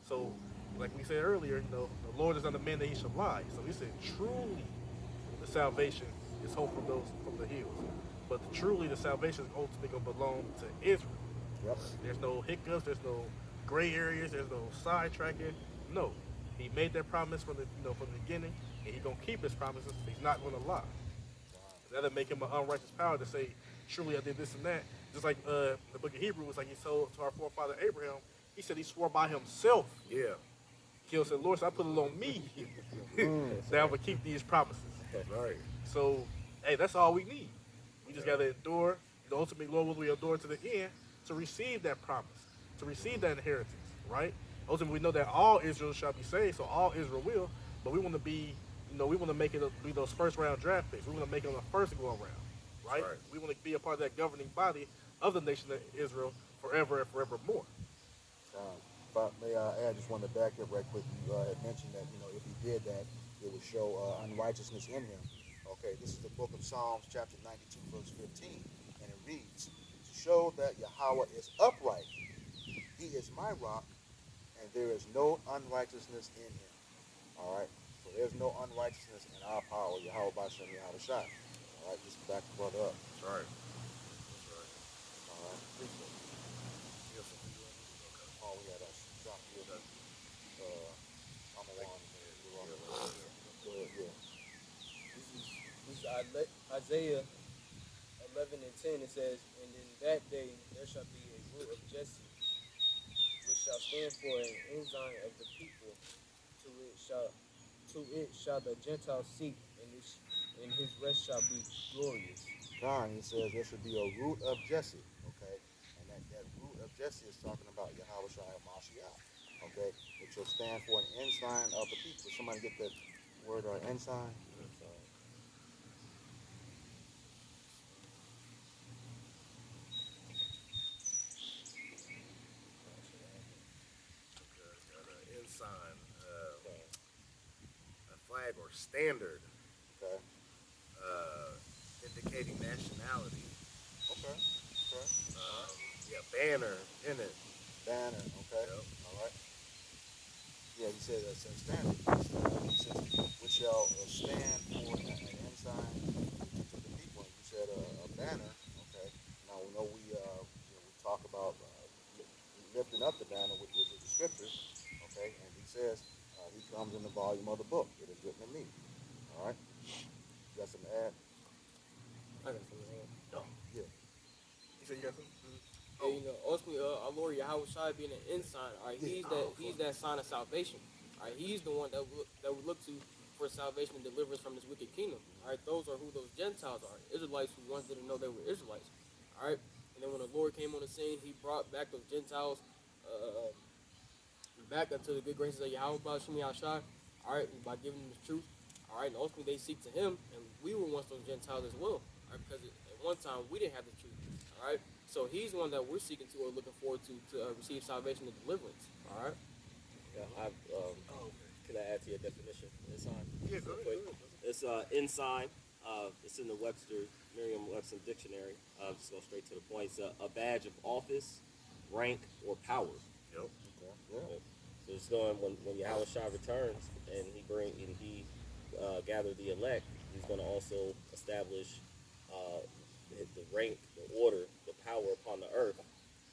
So, like we said earlier, the Lord is not a man that he should lie. So he said, truly, the salvation is hope from the hills. But truly, the salvation is ultimately going to belong to Israel. Yep. There's no hiccups. There's no gray areas. There's no sidetracking. No, he made that promise from the beginning, and he's gonna keep his promises. He's not gonna lie. That'll make him an unrighteous power to say, "Surely I did this and that." Just like the book of Hebrews, like he told to our forefather Abraham, he said he swore by himself. Yeah. He said, "Lord, so I put it on me that I would keep these promises." Right. So, hey, that's all we need. We just gotta endure. The ultimate Lord will we endure to the end to receive that promise, to receive that inheritance, right? Ultimately, we know that all Israel shall be saved, so all Israel will. But we want to be, we want to make it be those first round draft picks. We want to make it on the first go around, right? Right. We want to be a part of that governing body of the nation of Israel forever and forevermore. If I may add, just wanted to back up right quick. You had mentioned that if he did that, it would show unrighteousness in him. Okay, this is the book of Psalms, chapter 92, verse 15, and it reads, "To show that Yahweh is upright, He is my rock, and there is no unrighteousness in Him." All right, so there's no unrighteousness in our power, Yahweh Bashem Yahweh Shai. All right, just back the brother up. That's right. That's right. All right. You got something you want to do? Okay. Oh, we had a shot here. I'm a one. Go ahead, yeah. This is Isaiah 11:10. It says, "And in that day there shall be a root of Jesse, which shall stand for an ensign of the people. To it shall the Gentiles seek, and his rest shall be glorious." God, he says there should be a root of Jesse, okay? And that root of Jesse is talking about Yahweh Shai Mashiach, okay? Which will stand for an ensign of the people. Somebody get that word ensign? Got an ensign, a flag or standard, Okay. indicating nationality. Okay. Yeah, banner in it. Banner, okay. Yep. All right. Yeah, he said that says standard. He says, which shall stand for an ensign to the people. And you said a banner, okay. Now we know we talk about lifting up the banner, which is the scriptures, okay. And he says he comes in the volume of the book. It is written of me. All right. You got something to add? I got something to add. Yeah. You said you got something? Yeah, ultimately, our Lord Yahweh Shai being an ensign, all right, he's that sign of salvation. All right, he's the one that we look to for salvation and deliverance from this wicked kingdom. All right, those are who those Gentiles are. Israelites who once didn't know they were Israelites. All right, and then when the Lord came on the scene, he brought back those Gentiles back unto the good graces of Yahweh Bashem Yahshai. All right, by giving them the truth. All right, and ultimately they seek to him, and we were once those Gentiles as well. All right, because at one time we didn't have the truth. All right. So he's the one that we're seeking to or looking forward to receive salvation and deliverance. All right. Yeah, can I add to your definition? Ensign. Yeah, go ahead. It's ensign. It's in the Merriam-Webster dictionary. Just go straight to the point. It's a badge of office, rank, or power. Yep. Okay. Yeah. So it's going when Yahweh Shai returns and he gather the elect. He's going to also establish the rank, the order, the power upon the earth,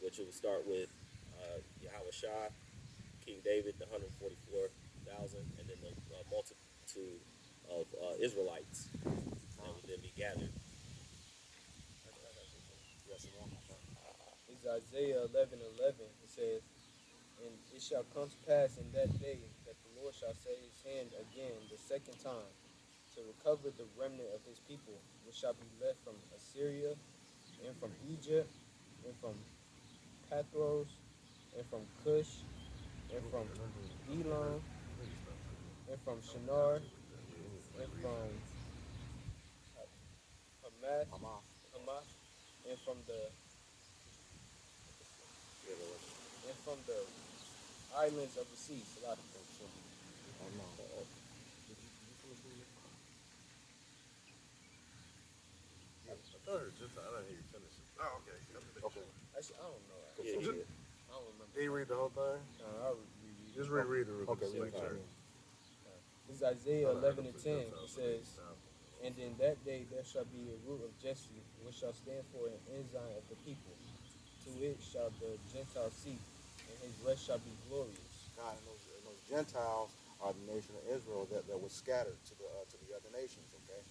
which it would start with Yahweh Shai, King David, the 144,000, and then the multitude of Israelites that would then be gathered. Yes, It's Isaiah 11:11. It says, "And it shall come to pass in that day that the Lord shall set his hand again the second time to recover the remnant of his people, which shall be left from Assyria, and from Egypt, and from Pathros, and from Cush, and from Elam, and from Shinar, and from Hamath, and from the islands of the sea. It's a lot of things. So, I don't know. Did you finish reading it? I thought it was just, I didn't hear you finish it. Oh, okay. Okay. actually, I don't know. Yeah, So- yeah. I don't remember. Did you read the whole thing? I'll reread it. Just reread it real quick. Okay, just read make it. sure. This is Isaiah Alright, 11 and let's 10. do It this. says, "And in that day there shall be a root of Jesse, which shall stand for an ensign of the people. To it shall the Gentiles seek, and his rest shall be glorious." God, and those Gentiles are the nation of Israel that was scattered to the other nations. Okay,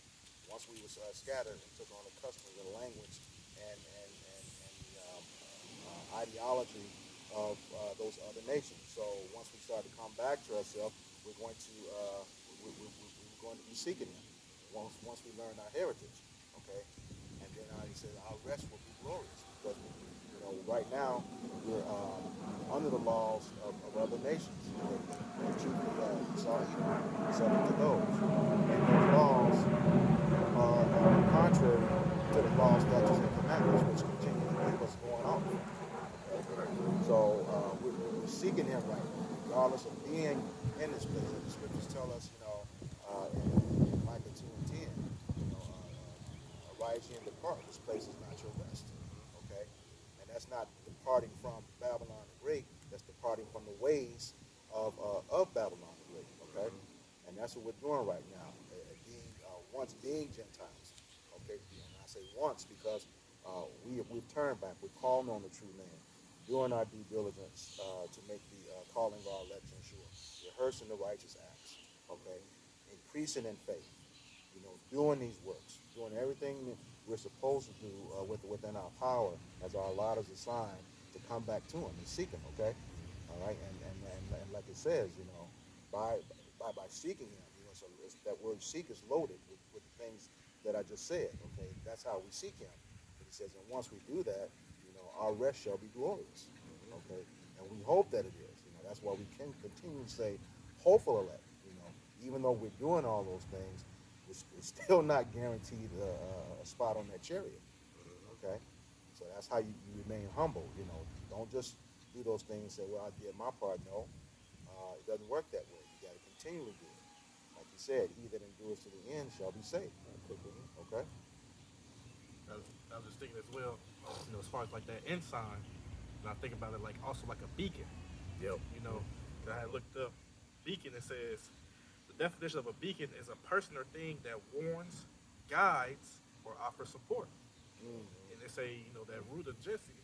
once we was scattered and took on the customs and language and the ideology of those other nations. So once we start to come back to ourselves, we're going to we're going to be seeking them. Once we learn our heritage, okay, and then he says our rest will be glorious because right now we're under the laws of other nations. The truth is, subject to those, and those laws are contrary to the laws, statutes, and commandments, which continue to keep us going on. So we're seeking Him right now, regardless of being in this place. And the scriptures tell us, in Micah 2 and 10, arise ye and depart. This place is not your rest. Okay, and that's not departing from Babylon the Great. That's departing from the ways of Babylon the Great. Okay, and that's what we're doing right now. Once being Gentiles. Okay, and I say once because we've turned back. We're calling on the true name, doing our due diligence to make the calling of our election sure, rehearsing the righteous acts, okay, increasing in faith, doing these works, doing everything that we're supposed to do within our power as our lot is assigned to come back to Him and seek Him, okay, all right, and like it says, by seeking Him, so that word seek is loaded with the things that I just said, okay, that's how we seek Him. And He says, and once we do that, our rest shall be glorious. Okay, and we hope that it is. That's why we can continue to say, hopeful elect. Even though we're doing all those things, it's still not guaranteed a spot on that chariot. Okay, so that's how you remain humble. Don't just do those things and say, well, I did my part. No, it doesn't work that way. You got to continually do it. Like He said, he that endures to the end shall be saved. Okay. I was just thinking as well, as far as like that ensign, and I think about it like also like a beacon. Yep. I had looked up beacon. It says the definition of a beacon is a person or thing that warns, guides, or offers support. And they say that root of Jesse,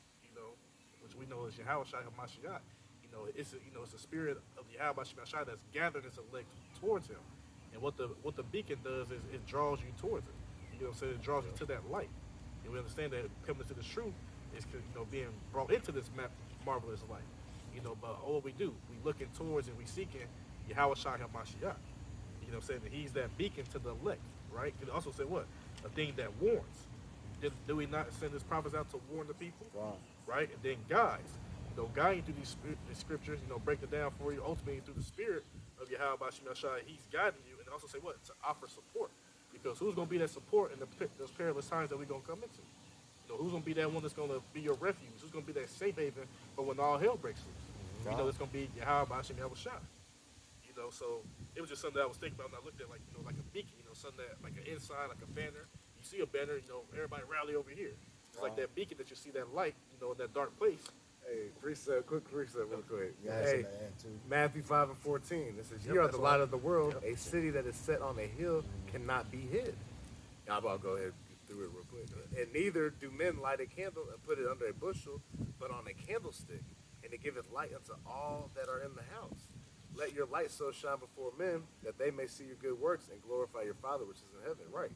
which we know is Yahweh Shai HaMashiach, it's a spirit of Yahweh Shai that's gathered its elect towards Him. And what the beacon does is it draws you towards it. It draws you to that light. And we understand that coming to the truth is being brought into this marvelous light. But all we do, we looking towards and we seeking Yahweh Shai HaMashiach. Saying that He's that beacon to the elect, right? It also said what? A thing that warns. Do we not send His prophets out to warn the people? Right? And then guides. Guiding through these scriptures, break it down for you, ultimately through the spirit of Yahweh Shai, He's guiding you. And also say what? To offer support. Because who's going to be that support in those perilous times that we're going to come into? Who's going to be that one that's going to be your refuge? Who's going to be that safe haven for when all hell breaks loose? It's going to be Yahweh Shai. So it was just something that I was thinking about when I looked at like a beacon, something that like an ensign, like a banner. You see a banner, everybody rally over here. It's like that beacon that you see that light, in that dark place. Hey, quick precept real quick. Yeah, Hey, that's in the end too. Matthew 5 and 14. It says, Yep, "You are that's the what light of the world. Yep. A city that is set on a hill cannot be hid." I'll go ahead and get through it real quick. "And neither do men light a candle and put it under a bushel, but on a candlestick, and it giveth light unto all that are in the house. Let your light so shine before men that they may see your good works and glorify your Father which is in heaven." Right.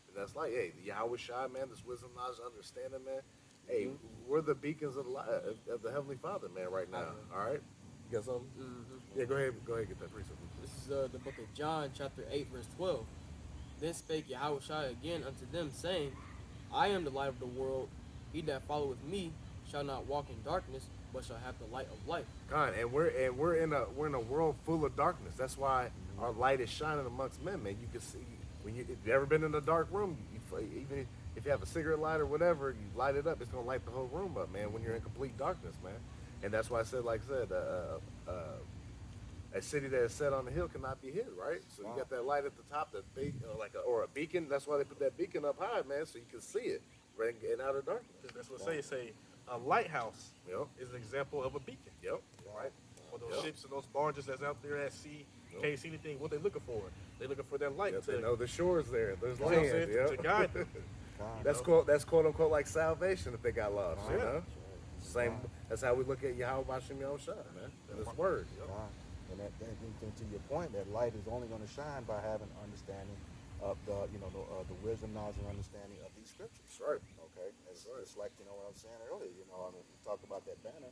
And that's like, hey, the Yahweh Shai, man, this wisdom, knowledge, understanding, man. Hey, we're the beacons of the Heavenly Father, man, right now. All right? You got something? Yeah, go ahead and get that precept. This is the book of John, chapter 8, verse 12. "Then spake Yahweh Shai again unto them, saying, I am the light of the world. He that followeth me shall not walk in darkness, but shall have the light of life." God, and we're in a world full of darkness. That's why our light is shining amongst men, man. You can see if you ever been in a dark room, even if you have a cigarette lighter or whatever, you light it up, it's gonna light the whole room up, man. When you're in complete darkness, man. And that's why I said, like I said, a city that is set on the hill cannot be hid, right? So you got that light at the top, that big, or a beacon. That's why they put that beacon up high, man, so you can see it right in outer darkness. That's what it say a lighthouse Yep. is an example of a beacon. Yep. Right? For those Yep. ships and those barges that's out there at sea, Yep. can't see anything. What they looking for? They looking for that light Yep, to, they know the shore's there. There's you know what I'm land. saying? Yep. To guide them. God. That's quote unquote like salvation if they got lost. You Yeah. know, same. That's how we look at Yahweh Bashim Yahushua, man. And His word. God. And to your point, that light is only going to shine by having understanding of the wisdom, knowledge, and understanding of these scriptures. That's right. Okay, it's Right. just like what I was saying earlier. I mean, we talked about that banner,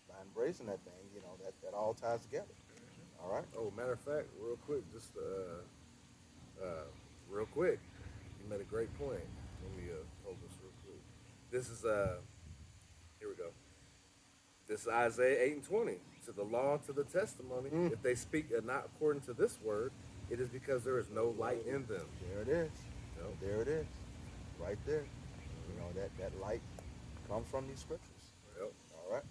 by embracing that thing. That all ties together. All right. Oh, matter of fact, real quick, just real quick, you made a great point. Let me hold this real quick. This is here we go. This is Isaiah 8:20. To the law, to the testimony, if they speak not according to this word, it is because there is no light in them. There it is. Yep. There it is. Right there. That light comes from these scriptures. Yep. All right.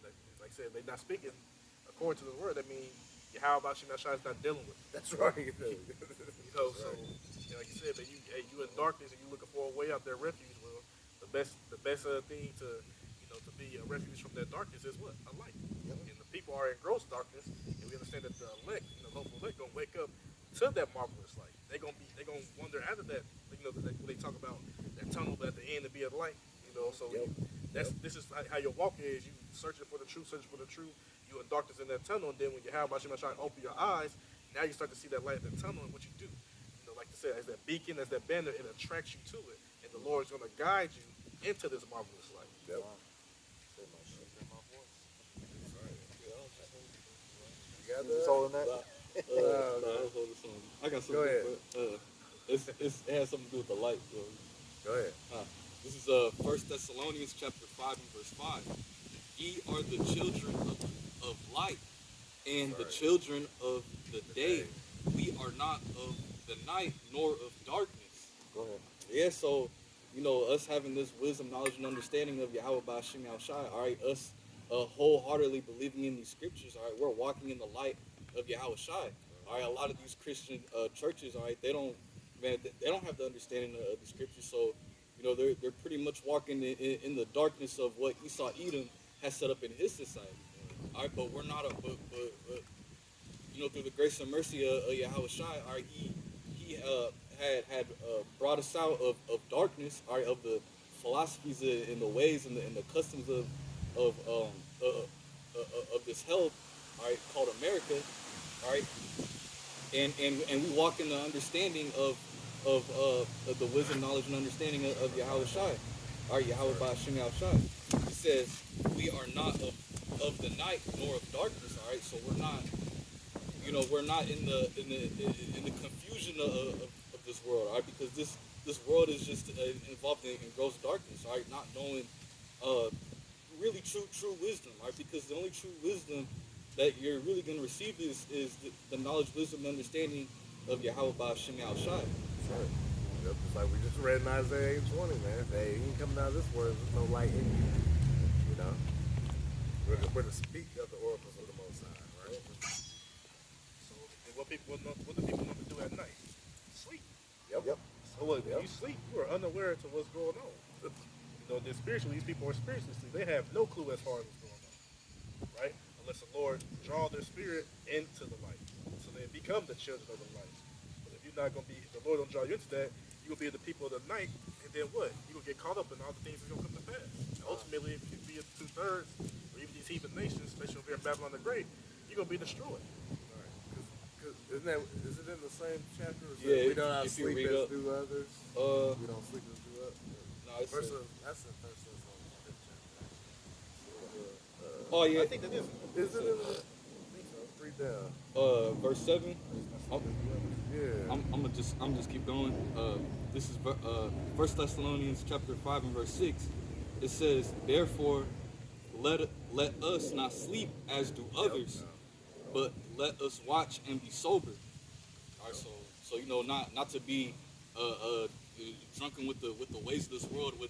Like I said, they're not speaking according to the word. That means how about you is not dealing with it. That's right. So like you said, that you in darkness and you looking for a way out there, refuge. Well, the best thing to be a refuge from that darkness is what? A light. Yep. And the people are in gross darkness, and we understand that the elect, the hopeful elect, gonna wake up to that marvelous light. They gonna wonder after that. When they talk about that tunnel at the end to be a light. So Yep. this is how your walk is. You searching for the truth. You in darkness in that tunnel, and then when you have Hashem trying to open your eyes, now you start to see that light at the tunnel, and what you do. Like I said, as that beacon, as that banner, it attracts you to it, and the Lord's gonna guide you into this marvelous light. Yep. Say my shit, say my voice. You got You just that? holding that? I was holding something. I got something. Go ahead. But, it has something to do with the light. Go ahead. This is 1 Thessalonians chapter 5 and verse 5. Ye are the children of light and the children of the day. We are not of the night nor of darkness. Go ahead. Yeah, so, us having this wisdom, knowledge, and understanding of Yahweh Ba'ashim Yahushai, all right, us wholeheartedly believing in these scriptures, all right, we're walking in the light of Yahweh Shai. All right, a lot of these Christian churches, all right, they don't have the understanding of the scriptures, so, they're pretty much walking in the darkness of what Esau Edom has set up in his society. All right, but we're not but through the grace and mercy of Yahweh Shai, all right, he had brought us out of darkness, all right, of the philosophies and the ways and the customs of this hell, all right, called America, all right, and we walk in the understanding of the wisdom, knowledge, and understanding of Yahweh Shai, all right, Yahweh Ba'ashim Yahushai. He says we are not of the night nor of darkness, all right. So we're not in the confusion of this world, all right, because this world is just involved in gross darkness, all right, not knowing really true wisdom, all right, because the only true wisdom that you're really going to receive is the knowledge, wisdom, and understanding of Yahweh Ba'ashim Yahushai. Right. Yep, just like we just read in Isaiah 8:20, man. Hey, you ain't coming out of this world, there's no light in you. We're to speak of the oracles of the Most High, right? So what do people want to do at night? Sleep. Yep. So when Yep. you sleep, you are unaware to what's going on. Then spiritually, these people are spiritually asleep. They have no clue as far as what's going on, right? Unless the Lord draw their spirit into the light, so they become the children of the light. But if you're not gonna be, the Lord don't draw you into that, you will be the people of the night, and then what? You will get caught up in all the things that's gonna come to pass. Ultimately, if you be a 2/3, or even these heathen nations, especially over here in Babylon the Great, you're gonna be destroyed. Cause is it in the same chapter? Or Yeah, we don't if you sleep read as up- do others. We don't sleep as do others. No, it's That's in First Thessalonians 5th chapter. oh yeah, I think that is. Is it in the? I think so. Read down. verse 7. Yeah. I'm just keep going. This is 1 Thessalonians chapter 5 and verse 6. It says, therefore, let us not sleep as do others, but let us watch and be sober. All right, so not to be drunken with the ways of this world, with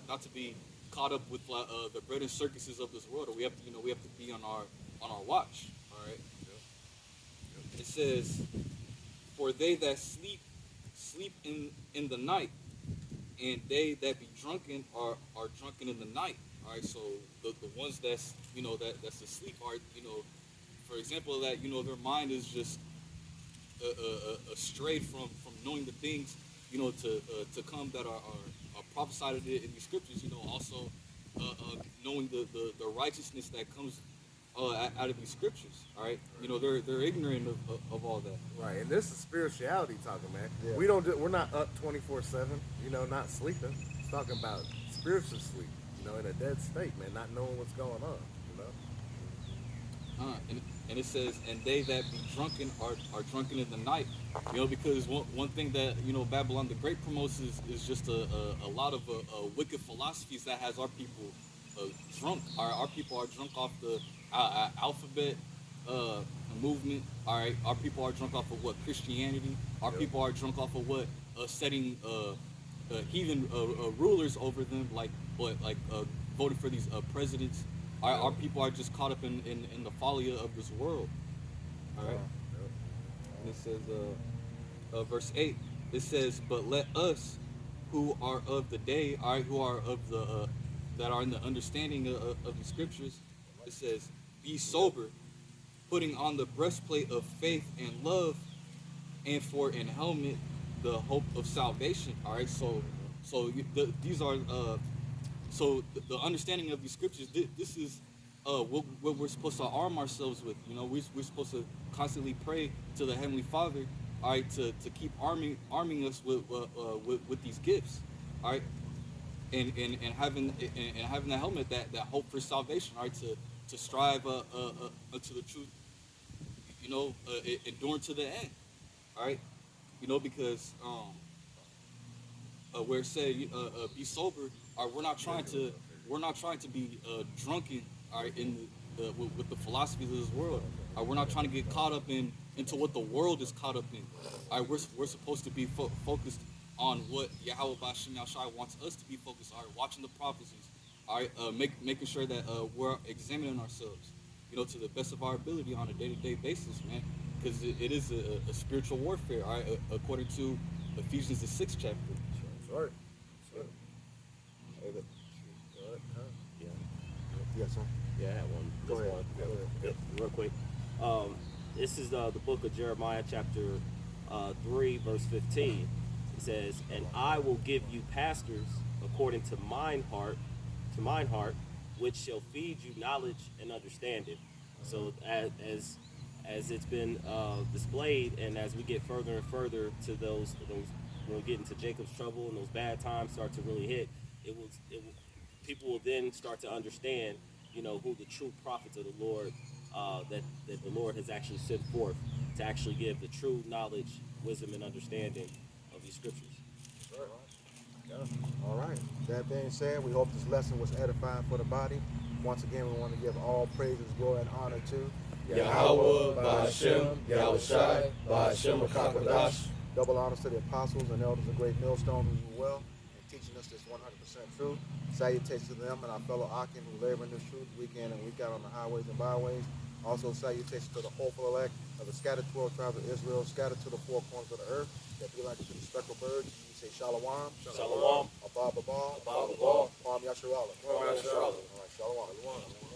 not to be caught up with the bread and circuses of this world, or we have to, we have to be on our watch. All right. It says, "For they that sleep in the night, and they that be drunken are drunken in the night." All right. So the ones that's that's asleep are for example that their mind is just strayed from knowing the things to come that are prophesied in the scriptures. Also knowing the righteousness that comes out of these scriptures. All right. They're ignorant of all that. Right, and this is spirituality talking, man. Yeah. We're not up 24/7, not sleeping. It's talking about spiritual sleep, in a dead state, man, not knowing what's going on, And it says, "And they that be drunken are drunken in the night," because one thing that Babylon the Great promotes is just a lot of wicked philosophies that has our people drunk. Our people are drunk off the alphabet movement. All right, our people are drunk off of what Christianity. Our people are drunk off of what setting heathen rulers over them, like voting for these presidents. Our people are just caught up in the folly of this world. All right. And it says, verse 8, it says, "But let us who are of the day, all right, who are of the that are in the understanding of the scriptures," it says, "Be sober, putting on the breastplate of faith and love, and for an helmet the hope of salvation." All right. These are so the understanding of these scriptures. This is what we're supposed to arm ourselves with. We're supposed to constantly pray to the Heavenly Father, all right, to keep arming us with these gifts, all right, and having the helmet that hope for salvation, all right, to strive unto the truth, enduring to the end, all right, because where it said be sober. We're not trying to be drunken, all right, with the philosophies of this world. We're not trying to get caught up into what the world is caught up in. All right, we're supposed to be focused on what Yahweh B'Shem Yahushua wants us to be focused. All right, watching the prophecies. All right, making sure that we're examining ourselves, to the best of our ability on a day-to-day basis, man. Because it is a spiritual warfare, all right, according to Ephesians the 6th chapter. That's right. Yes, sir. Yeah, I had one. Go This ahead. one. Go ahead. Yep, real quick. This is the book of Jeremiah, chapter 3, verse 15. It says, "And I will give you pastors according to mine heart, which shall feed you knowledge and understanding." So as it's been displayed, and as we get further and further to those when we get into Jacob's trouble and those bad times start to really hit, people will then start to understand, who the true prophets of the Lord, that the Lord has actually sent forth to actually give the true knowledge, wisdom, and understanding of these scriptures. All right. That being said, we hope this lesson was edifying for the body. Once again, we want to give all praises, glory, and honor to Yahweh, Ba'Shem, Yahushai, Ba'Shem HaKadosh. double honors to the apostles and elders of Great Millstone who do well in teaching us this 100% truth. Salutations to them and our fellow Akim who labor in this truth week in and week out on the highways and byways. Also salutations to the hopeful elect of the scattered 12 tribes of Israel, scattered to the four corners of the earth, that be like to the speckled birds. You say Shalom, Shalom. Abba Babal, Abba Babal, Kwam Yasharala. Kwam Yasharala. All right, Shalom.